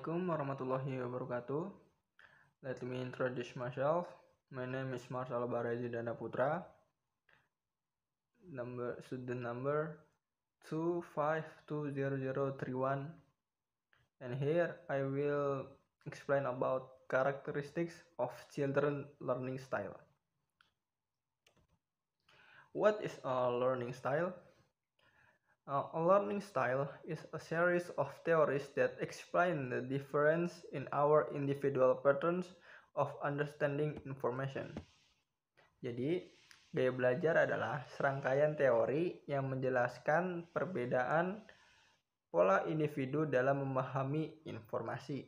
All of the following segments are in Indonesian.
Assalamualaikum warahmatullahi wabarakatuh. Let me introduce myself. My name is Marcelo Barazidana Putra. Student number 2520031. And here I will explain about characteristics of children learning style. What is a learning style? A learning style is a series of theories that explain the difference in our individual patterns of understanding information. Jadi, gaya belajar adalah serangkaian teori yang menjelaskan perbedaan pola individu dalam memahami informasi.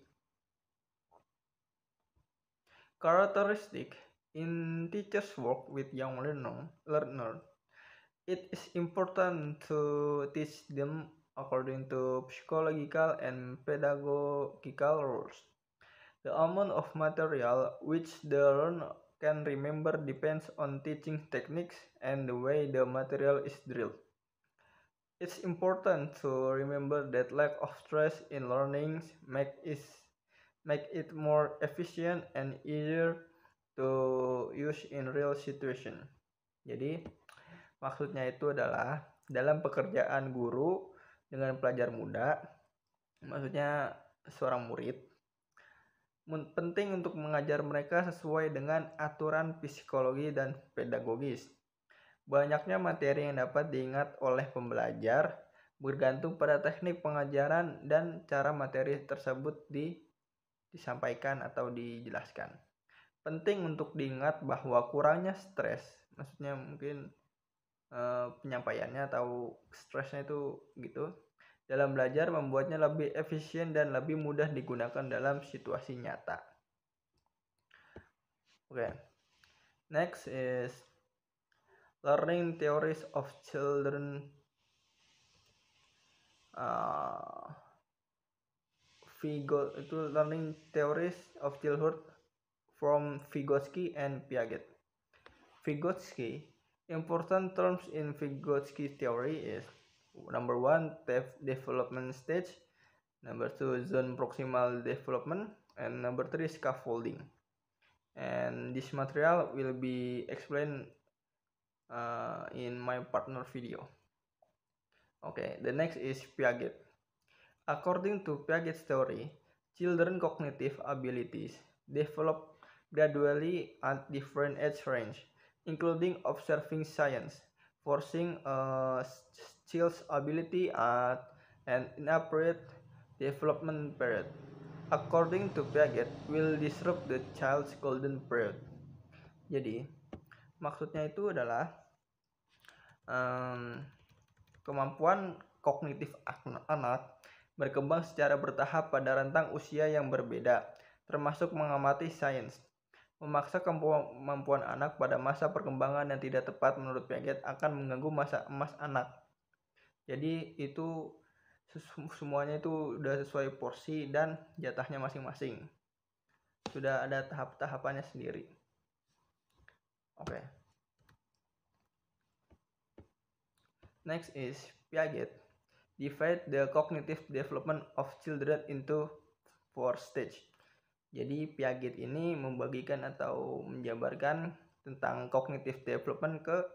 Characteristic in teachers' work with young learner. It is important to teach them according to psychological and pedagogical rules. The amount of material which the learner can remember depends on teaching techniques and the way the material is drilled. It's important to remember that lack of stress in learning make it more efficient and easier to use in real situation. Jadi, maksudnya itu adalah dalam pekerjaan guru dengan pelajar muda, maksudnya seorang murid, penting untuk mengajar mereka sesuai dengan aturan psikologi dan pedagogis. Banyaknya materi yang dapat diingat oleh pembelajar bergantung pada teknik pengajaran dan cara materi tersebut disampaikan atau dijelaskan. Penting untuk diingat bahwa kurangnya stres, maksudnya mungkin penyampaiannya atau stresnya itu gitu, dalam belajar membuatnya lebih efisien dan lebih mudah digunakan dalam situasi nyata. Okay. Next is learning theories of children. Learning theories of childhood from Vygotsky and Piaget. Vygotsky. Important terms in Vygotsky theory is number 1, development stage, number 2, zone proximal development, and number 3, scaffolding. And this material will be explained in my partner video. Okay, the next is Piaget. According to Piaget's theory, children's cognitive abilities develop gradually at different age range, including observing science, forcing a child's ability at an inappropriate development period. According to Piaget, will disrupt the child's golden period. Jadi, maksudnya itu adalah kemampuan kognitif anak berkembang secara bertahap pada rentang usia yang berbeda, termasuk mengamati sains. Memaksa kemampuan anak pada masa perkembangan yang tidak tepat menurut Piaget akan mengganggu masa emas anak. Jadi itu semuanya itu sudah sesuai porsi dan jatahnya masing-masing. Sudah ada tahap-tahapannya sendiri. Oke. Next is Piaget divide the cognitive development of children into 4 stage. Jadi Piaget ini membagikan atau menjabarkan tentang cognitive development ke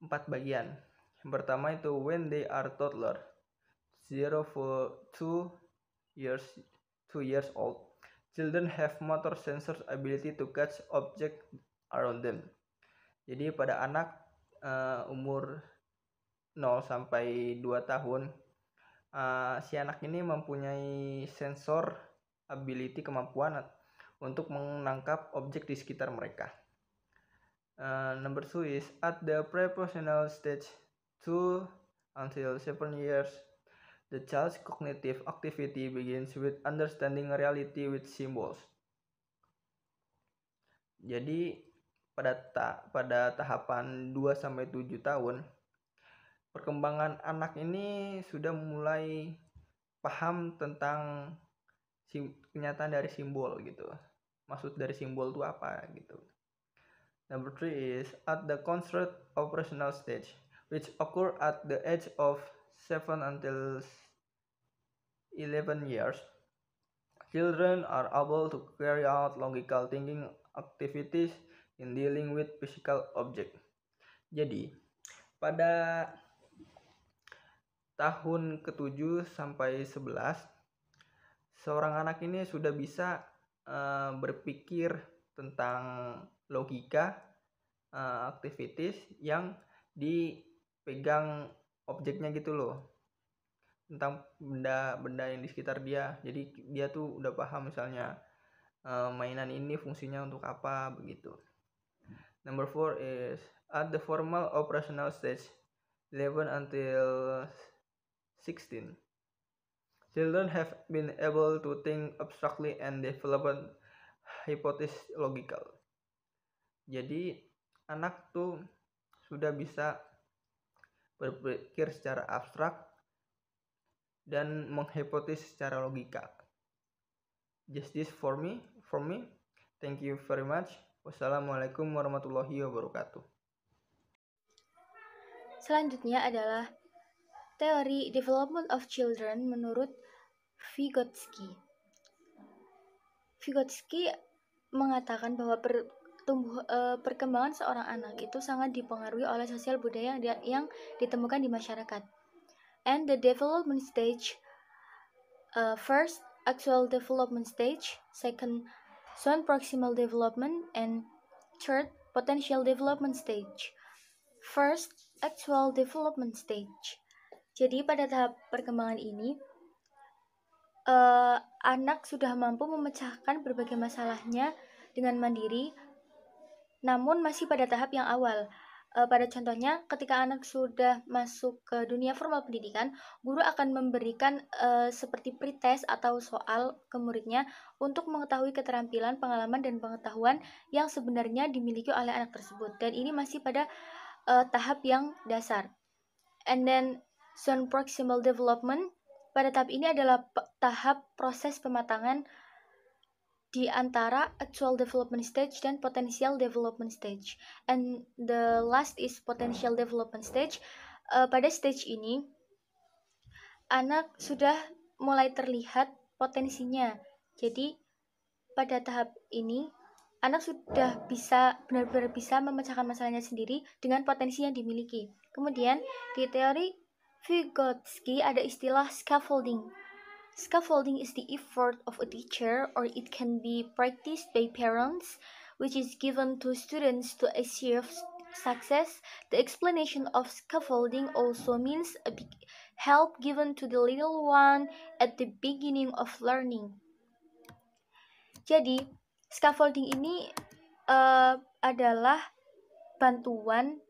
4 bagian. Yang pertama itu when they are toddler, 0 to 2 years old. Children have motor sensors ability to catch object around them. Jadi pada anak umur 0 sampai 2 tahun, si anak ini mempunyai sensor ability, kemampuan untuk menangkap objek di sekitar mereka. Number 2 is at the pre-positional stage 2 until 7 years, the child's cognitive activity begins with understanding reality with symbols. Jadi pada tahapan 2 sampai 7 tahun, perkembangan anak ini sudah mulai paham tentang kenyataan dari simbol gitu. Maksud dari simbol itu apa gitu. Number 3 is at the construct operational stage, which occur at the age of 7 until 11 years. Children are able to carry out logical thinking activities in dealing with physical object. Jadi, pada tahun ke-7 sampai 11, seorang anak ini sudah bisa berpikir tentang logika activities yang dipegang objeknya gitu loh, tentang benda-benda yang di sekitar dia. Jadi dia tuh udah paham misalnya mainan ini fungsinya untuk apa begitu. Number 4 is at the formal operational stage 11 until 16. Children have been able to think abstractly and develop hypothesis logical. Jadi anak tuh sudah bisa berpikir secara abstrak dan menghipotesis secara logika. Just this for me. Thank you very much. Wassalamualaikum warahmatullahi wabarakatuh. Selanjutnya adalah teori development of children menurut Vygotsky. Vygotsky mengatakan bahwa perkembangan seorang anak itu sangat dipengaruhi oleh sosial budaya yang ditemukan di masyarakat. And the development stage, first, actual development stage, second, zone proximal development, and third, potential development stage. First, actual development stage. Jadi pada tahap perkembangan ini, anak sudah mampu memecahkan berbagai masalahnya dengan mandiri, namun masih pada tahap yang awal. Pada contohnya, ketika anak sudah masuk ke dunia formal pendidikan, guru akan memberikan seperti pretest atau soal ke muridnya untuk mengetahui keterampilan, pengalaman, dan pengetahuan yang sebenarnya dimiliki oleh anak tersebut. Dan ini masih pada tahap yang dasar. And then, zone proximal development, pada tahap ini adalah tahap proses pematangan di antara actual development stage dan potential development stage. And the last is potential development stage. Pada stage ini, anak sudah mulai terlihat potensinya. Jadi, pada tahap ini, anak sudah bisa benar-benar bisa memecahkan masalahnya sendiri dengan potensi yang dimiliki. Kemudian, di teori Vygotsky ada istilah scaffolding. Scaffolding is the effort of a teacher, or it can be practiced by parents, which is given to students to achieve success. The explanation of scaffolding also means a big help given to the little one at the beginning of learning. Jadi, scaffolding ini adalah bantuan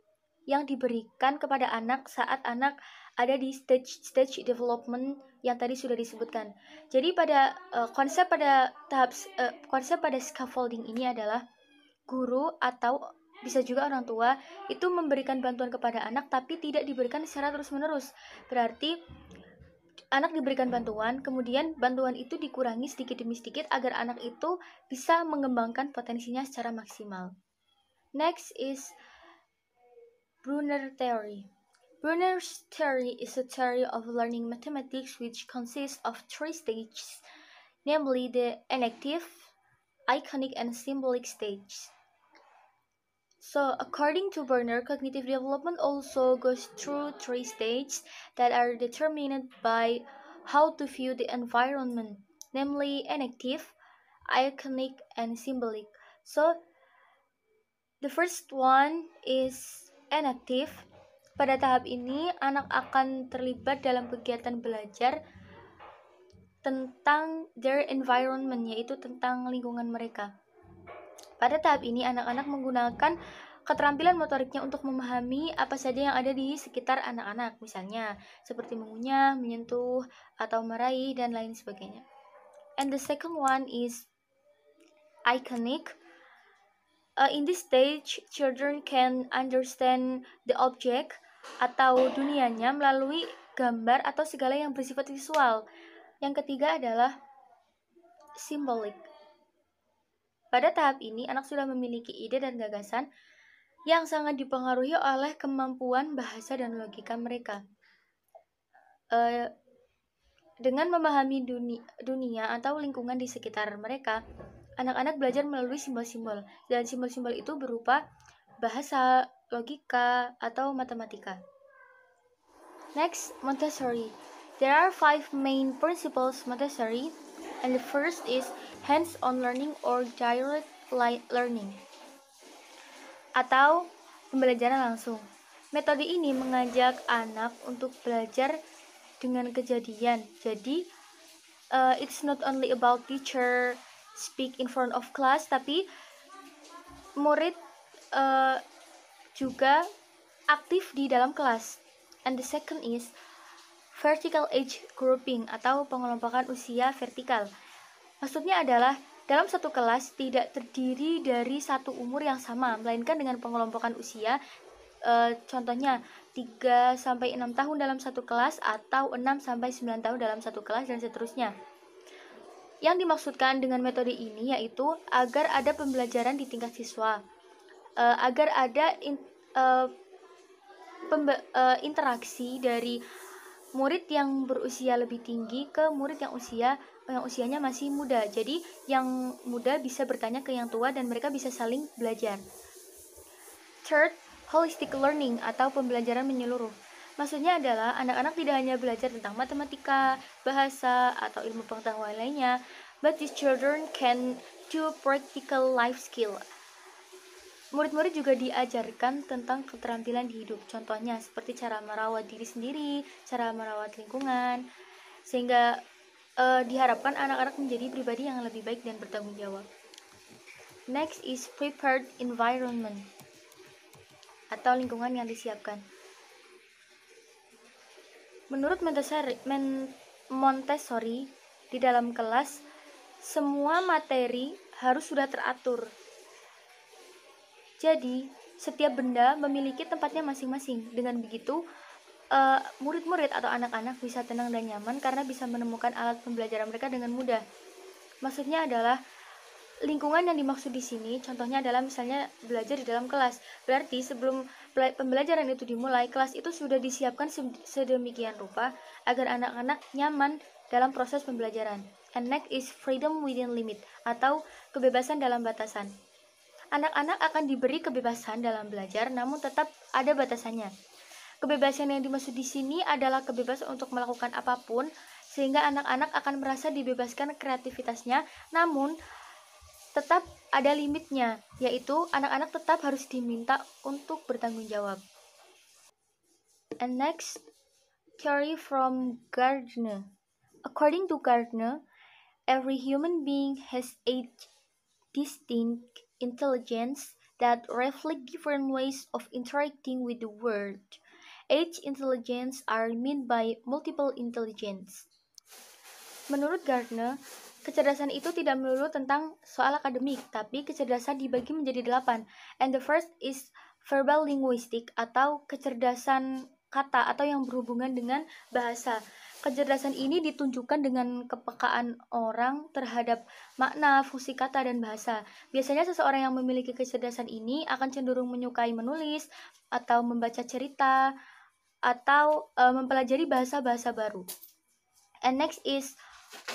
yang diberikan kepada anak saat anak ada di stage development yang tadi sudah disebutkan. Jadi pada konsep pada scaffolding ini adalah guru atau bisa juga orang tua itu memberikan bantuan kepada anak tapi tidak diberikan secara terus-menerus. Berarti anak diberikan bantuan, kemudian bantuan itu dikurangi sedikit demi sedikit agar anak itu bisa mengembangkan potensinya secara maksimal. Next is Brunner theory. Brunner's theory is a theory of learning mathematics which consists of 3 stages, namely the enactive, iconic, and symbolic stages. So, according to Brunner, cognitive development also goes through 3 stages that are determined by how to view the environment, namely enactive, iconic, and symbolic. So, the first one is enactive. Pada tahap ini, anak akan terlibat dalam kegiatan belajar tentang their environment, yaitu tentang lingkungan mereka. Pada tahap ini, anak-anak menggunakan keterampilan motoriknya untuk memahami apa saja yang ada di sekitar anak-anak, misalnya seperti mengunyah, menyentuh, atau meraih, dan lain sebagainya. And the second one is iconic. In this stage, children can understand the object atau dunianya melalui gambar atau segala yang bersifat visual. Yang ketiga adalah symbolic. Pada tahap ini, anak sudah memiliki ide dan gagasan yang sangat dipengaruhi oleh kemampuan bahasa dan logika mereka. Dengan memahami dunia atau lingkungan di sekitar mereka, anak-anak belajar melalui simbol-simbol, dan simbol-simbol itu berupa bahasa, logika, atau matematika. Next, Montessori. There are 5 main principles Montessori, and the first is hands-on learning or direct learning, atau pembelajaran langsung. Metode ini mengajak anak untuk belajar dengan kejadian. Jadi, it's not only about teacher speak in front of class, tapi murid juga aktif di dalam kelas. And the second is vertical age grouping atau pengelompokan usia vertikal. Maksudnya adalah dalam satu kelas tidak terdiri dari satu umur yang sama, melainkan dengan pengelompokan usia. Contohnya 3-6 tahun dalam satu kelas, atau 6-9 tahun dalam satu kelas, dan seterusnya. Yang dimaksudkan dengan metode ini yaitu agar ada pembelajaran di tingkat siswa, agar ada interaksi dari murid yang berusia lebih tinggi ke murid yang usianya masih muda. Jadi yang muda bisa bertanya ke yang tua dan mereka bisa saling belajar. Third, holistic learning atau pembelajaran menyeluruh. Maksudnya adalah anak-anak tidak hanya belajar tentang matematika, bahasa, atau ilmu pengetahuan lainnya, but these children can do practical life skill. Murid-murid juga diajarkan tentang keterampilan di hidup, contohnya seperti cara merawat diri sendiri, cara merawat lingkungan, sehingga diharapkan anak-anak menjadi pribadi yang lebih baik dan bertanggung jawab. Next is prepared environment atau lingkungan yang disiapkan. Menurut Montessori, di dalam kelas semua materi harus sudah teratur. Jadi, setiap benda memiliki tempatnya masing-masing. Dengan begitu, murid-murid atau anak-anak bisa tenang dan nyaman karena bisa menemukan alat pembelajaran mereka dengan mudah. Maksudnya adalah lingkungan yang dimaksud di sini, contohnya adalah misalnya belajar di dalam kelas. Berarti sebelum pembelajaran itu dimulai, kelas itu sudah disiapkan sedemikian rupa agar anak-anak nyaman dalam proses pembelajaran. And next is freedom within limit atau kebebasan dalam batasan. Anak-anak akan diberi kebebasan dalam belajar, namun tetap ada batasannya. Kebebasan yang dimaksud di sini adalah kebebasan untuk melakukan apapun, sehingga anak-anak akan merasa dibebaskan kreativitasnya, namun tetap ada limitnya, yaitu anak-anak tetap harus diminta untuk bertanggung jawab. And next, theory from Gardner. According to Gardner, every human being has a distinct intelligence that reflect different ways of interacting with the world. Each intelligence are meant by multiple intelligence. Menurut Gardner, kecerdasan itu tidak melulu tentang soal akademik, tapi kecerdasan dibagi menjadi 8. And the first is verbal linguistic atau kecerdasan kata atau yang berhubungan dengan bahasa. Kecerdasan ini ditunjukkan dengan kepekaan orang terhadap makna, fungsi kata, dan bahasa. Biasanya seseorang yang memiliki kecerdasan ini akan cenderung menyukai menulis atau membaca cerita atau mempelajari bahasa-bahasa baru. And next is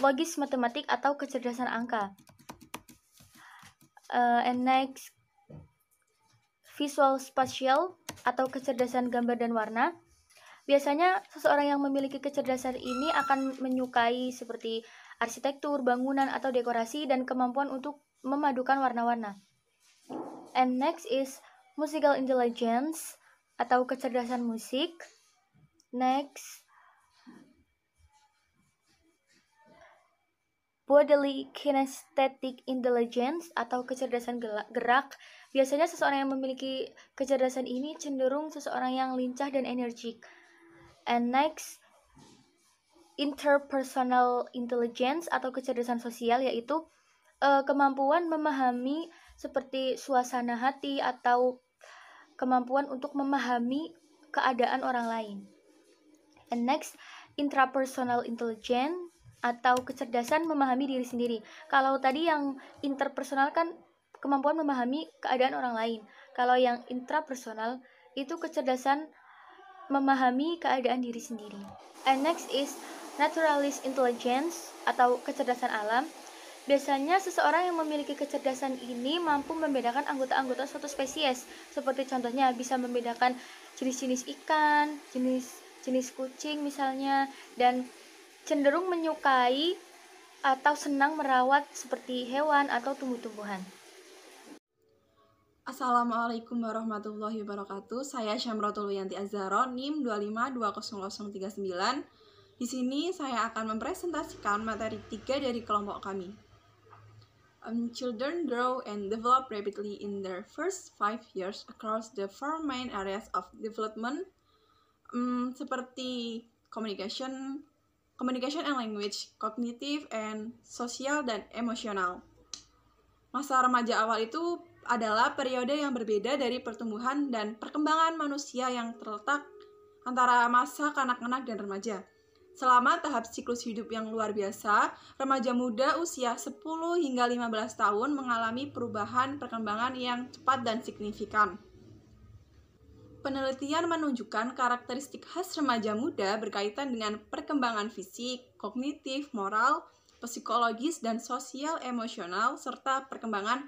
logis matematik atau kecerdasan angka. And next, visual spatial atau kecerdasan gambar dan warna. Biasanya seseorang yang memiliki kecerdasan ini akan menyukai seperti arsitektur, bangunan, atau dekorasi, dan kemampuan untuk memadukan warna-warna. And next is musical intelligence atau kecerdasan musik. Next, bodily kinesthetic intelligence atau kecerdasan gerak. Biasanya seseorang yang memiliki kecerdasan ini cenderung seseorang yang lincah dan energik. And next, interpersonal intelligence atau kecerdasan sosial, yaitu kemampuan memahami seperti suasana hati atau kemampuan untuk memahami keadaan orang lain. And next, intrapersonal intelligence atau kecerdasan memahami diri sendiri. Kalau tadi yang interpersonal kan kemampuan memahami keadaan orang lain. Kalau yang intrapersonal itu kecerdasan memahami keadaan diri sendiri. And next is naturalist intelligence atau kecerdasan alam. Biasanya seseorang yang memiliki kecerdasan ini mampu membedakan anggota-anggota suatu spesies, seperti contohnya bisa membedakan jenis-jenis ikan, jenis kucing misalnya, dan cenderung menyukai atau senang merawat seperti hewan atau tumbuh-tumbuhan. Assalamualaikum warahmatullahi wabarakatuh. Saya Syamrotul Yanti Azharo, NIM 2520039. Di sini saya akan mempresentasikan materi 3 dari kelompok kami. Children grow and develop rapidly in their first 5 years across the four main areas of development, seperti communication and language, cognitive and social, dan emosional. Masa remaja awal itu adalah periode yang berbeda dari pertumbuhan dan perkembangan manusia yang terletak antara masa kanak-kanak dan remaja. Selama tahap siklus hidup yang luar biasa, remaja muda usia 10 hingga 15 tahun mengalami perubahan perkembangan yang cepat dan signifikan. Penelitian menunjukkan karakteristik khas remaja muda berkaitan dengan perkembangan fisik, kognitif, moral, psikologis, dan sosial emosional, serta perkembangan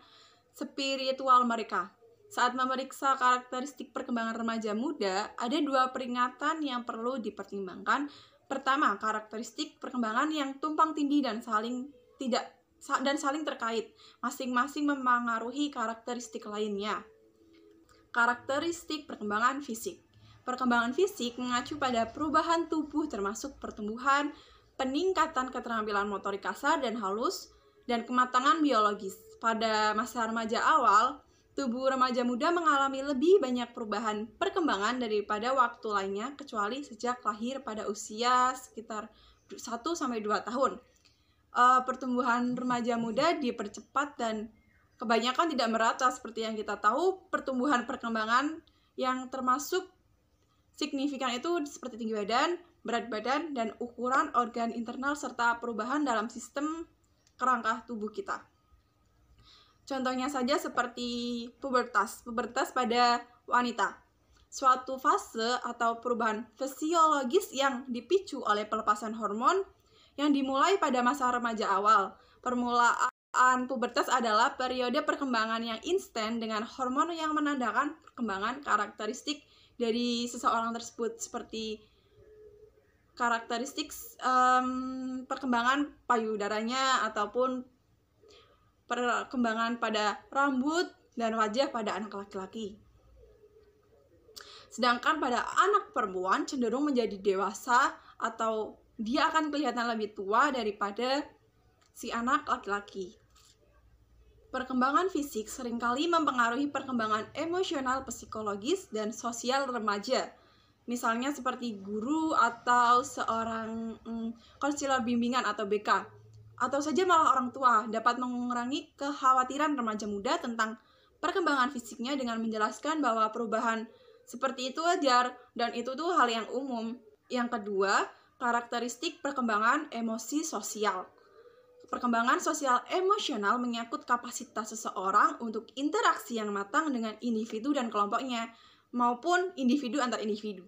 spiritual mereka. Saat memeriksa karakteristik perkembangan remaja muda, ada 2 peringatan yang perlu dipertimbangkan. Pertama, karakteristik perkembangan yang tumpang tindih dan saling terkait, masing-masing memengaruhi karakteristik lainnya. Karakteristik perkembangan fisik. Perkembangan fisik mengacu pada perubahan tubuh termasuk pertumbuhan, peningkatan keterampilan motorik kasar dan halus, dan kematangan biologis. Pada masa remaja awal, tubuh remaja muda mengalami lebih banyak perubahan perkembangan daripada waktu lainnya, kecuali sejak lahir pada usia sekitar 1-2 tahun. Pertumbuhan remaja muda dipercepat dan kebanyakan tidak merata. Seperti yang kita tahu, pertumbuhan perkembangan yang termasuk signifikan itu seperti tinggi badan, berat badan, dan ukuran organ internal, serta perubahan dalam sistem kerangka tubuh kita. Contohnya saja seperti pubertas pada wanita. Suatu fase atau perubahan fisiologis yang dipicu oleh pelepasan hormon yang dimulai pada masa remaja awal. Permulaan pubertas adalah periode perkembangan yang instan dengan hormon yang menandakan perkembangan karakteristik dari seseorang tersebut, seperti karakteristik perkembangan payudaranya ataupun perkembangan pada rambut dan wajah pada anak laki-laki. Sedangkan pada anak perempuan cenderung menjadi dewasa atau dia akan kelihatan lebih tua daripada si anak laki-laki. Perkembangan fisik seringkali mempengaruhi perkembangan emosional, psikologis, dan sosial remaja. Misalnya seperti guru atau seorang konselor bimbingan atau BK. Atau saja malah orang tua dapat mengurangi kekhawatiran remaja muda tentang perkembangan fisiknya dengan menjelaskan bahwa perubahan seperti itu wajar dan itu tuh hal yang umum. Yang kedua, karakteristik perkembangan emosi sosial. Perkembangan sosial emosional menyangkut kapasitas seseorang untuk interaksi yang matang dengan individu dan kelompoknya, maupun individu antar individu.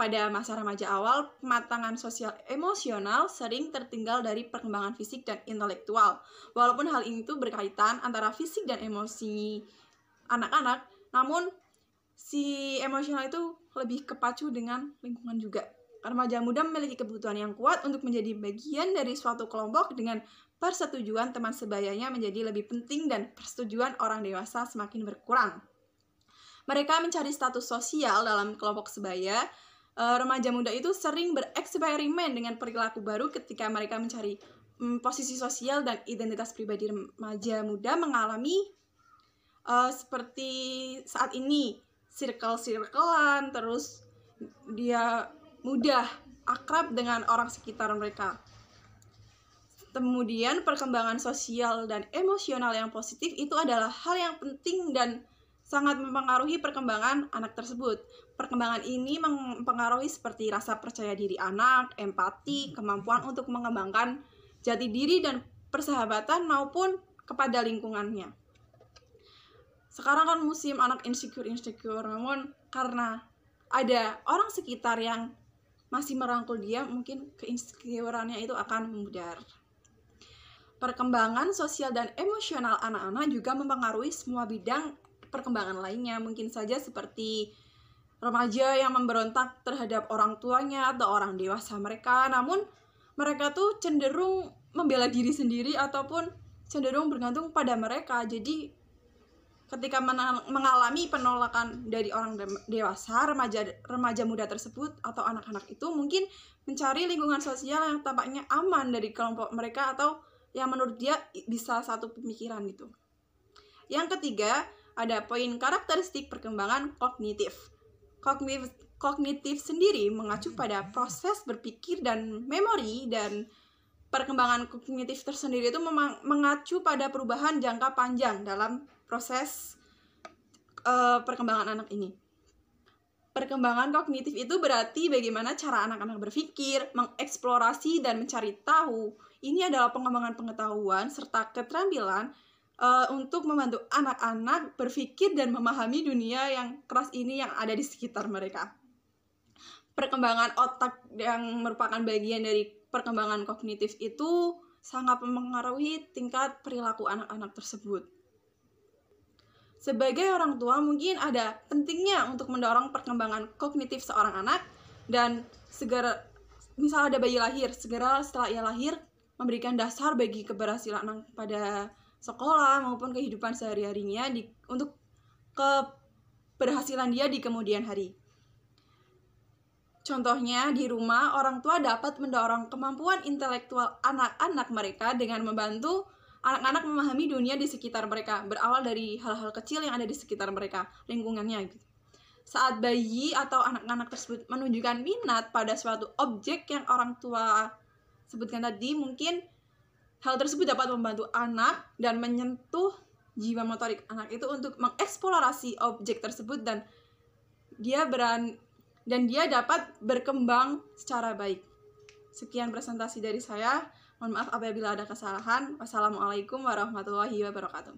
Pada masa remaja awal, kematangan sosial emosional sering tertinggal dari perkembangan fisik dan intelektual. Walaupun hal ini tuh berkaitan antara fisik dan emosi anak-anak, namun si emosional itu lebih kepacu dengan lingkungan juga. Remaja muda memiliki kebutuhan yang kuat untuk menjadi bagian dari suatu kelompok dengan persetujuan teman sebayanya menjadi lebih penting dan persetujuan orang dewasa semakin berkurang. Mereka mencari status sosial dalam kelompok sebaya. Remaja muda itu sering bereksperimen dengan perilaku baru ketika mereka mencari posisi sosial dan identitas pribadi. Remaja muda mengalami seperti saat ini, circle-circlean, terus dia mudah akrab dengan orang sekitar mereka. Kemudian perkembangan sosial dan emosional yang positif itu adalah hal yang penting dan sangat mempengaruhi perkembangan anak tersebut. Perkembangan ini mempengaruhi seperti rasa percaya diri anak, empati, kemampuan untuk mengembangkan jati diri dan persahabatan maupun kepada lingkungannya. Sekarang kan musim anak insecure, namun karena ada orang sekitar yang masih merangkul dia, mungkin keinsecureannya itu akan memudar. Perkembangan sosial dan emosional anak-anak juga mempengaruhi semua bidang perkembangan lainnya, mungkin saja seperti remaja yang memberontak terhadap orang tuanya atau orang dewasa mereka, namun mereka tuh cenderung membela diri sendiri ataupun cenderung bergantung pada mereka. Jadi ketika mengalami penolakan dari orang dewasa, remaja muda tersebut atau anak-anak itu mungkin mencari lingkungan sosial yang tampaknya aman dari kelompok mereka atau yang menurut dia bisa satu pemikiran gitu. Yang ketiga, ada poin karakteristik perkembangan kognitif. Kognitif sendiri mengacu pada proses berpikir dan memori, dan perkembangan kognitif tersendiri itu mengacu pada perubahan jangka panjang dalam proses perkembangan anak ini. Perkembangan kognitif itu berarti bagaimana cara anak-anak berpikir, mengeksplorasi, dan mencari tahu. Ini adalah pengembangan pengetahuan serta keterampilan untuk membantu anak-anak berpikir dan memahami dunia yang keras ini yang ada di sekitar mereka. Perkembangan otak yang merupakan bagian dari perkembangan kognitif itu sangat mempengaruhi tingkat perilaku anak-anak tersebut. Sebagai orang tua, mungkin ada pentingnya untuk mendorong perkembangan kognitif seorang anak, dan segera, misal ada bayi lahir, segera setelah ia lahir, memberikan dasar bagi keberhasilan anak pada sekolah maupun kehidupan sehari-harinya untuk keberhasilan dia di kemudian hari. Contohnya, di rumah, orang tua dapat mendorong kemampuan intelektual anak-anak mereka dengan membantu anak-anak memahami dunia di sekitar mereka, berawal dari hal-hal kecil yang ada di sekitar mereka, lingkungannya gitu. Saat bayi atau anak-anak tersebut menunjukkan minat pada suatu objek yang orang tua sebutkan tadi, mungkin hal tersebut dapat membantu anak dan menyentuh jiwa motorik anak itu untuk mengeksplorasi objek tersebut, dan dia dapat berkembang secara baik. Sekian presentasi dari saya. Mohon maaf apabila ada kesalahan. Wassalamualaikum warahmatullahi wabarakatuh.